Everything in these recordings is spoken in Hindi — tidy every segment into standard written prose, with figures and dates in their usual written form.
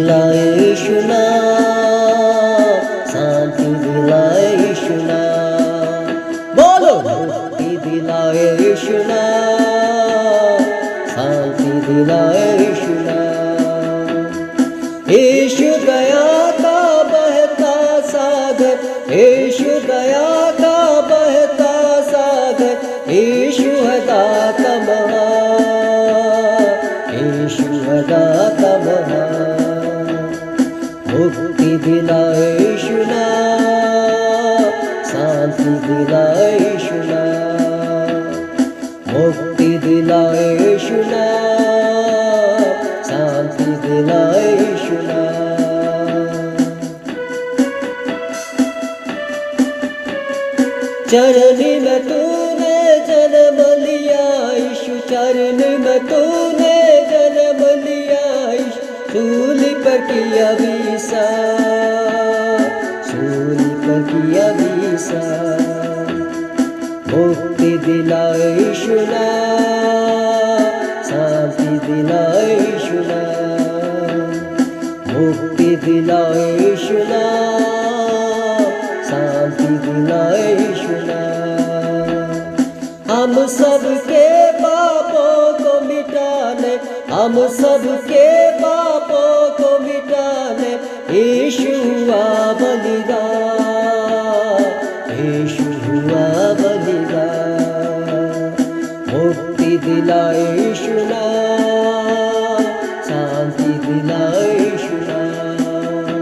दिलाए यीशु नाम, शांति दिलाए यीशु नाम। बोलो मुक्ति दिलाए यीशु नाम, शांति दिलाए यीशु नाम। यीशु दया का बहता सागर, यीशु दया का बहता सागर, यीशु है दाता महान, यीशु है दाता महान। मुक्ति दिलाए यीशु नाम, शांति दिलाए यीशु नाम। मुक्ति दिलाए यीशु नाम, शांति दिलाए यीशु नाम। चरनी में तूने जन्म लिया यीशु, चरनी में तूने जन्म लिया यीशु, सूली पर किया बीसा, सूली पर किया बीसा। मुक्ति दिलाए यीशु नाम, शांति दिलाए यीशु नाम। मुक्ति दिलाए यीशु नाम, शांति दिलाए यीशु नाम। हम सबके पापों को मिटाने, हम सबके पापों को मिटाने यीशु हुआ बलिदान, यीशु हुआ बलिदान। मुक्ति दिलाए यीशु नाम, शांति दिलाए यीशु नाम।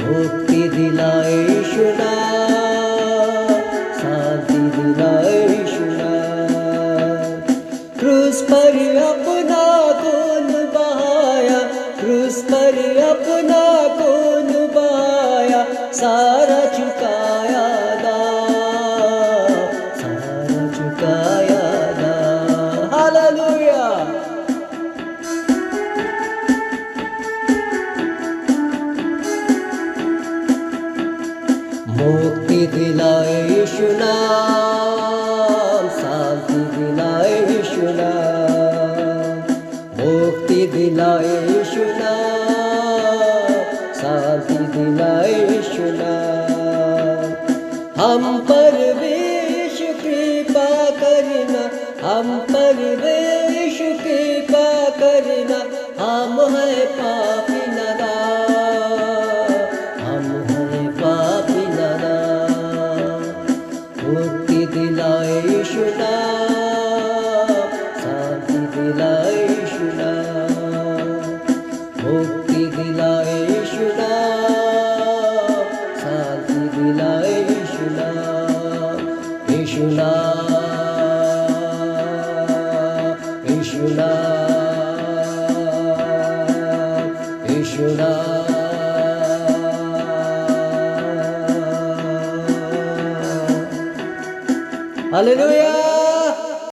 मुक्ति दिलाए यीशु नाम, शांति दिलाए यीशु नाम। क्रूस पर अपना खून बहाया, क्रूस पर अपना खून बहाया, सारा चुकाया दाम, सारा चुकाया दाम। हालेलुया। मुक्ति दिलाए यीशु नाम, शांति दिलाए यीशु नाम। मुक्ति दिलाए यीशु नाम, शांति दिलाए यीशु नाम। हम पर यीशु कृपा करना, हम पर यीशु कृपा करना, हम हैं पापी नादान, हम हैं पापी नादान। मुक्ति दिलाए यीशु नाम, शांति दिलाए यीशु नाम। मुक्ति दिलाए यीशु नाम, शांति दिलाए यीशु नाम। यीशु नाम, यीशु नाम, यीशु नाम। हालेलुया।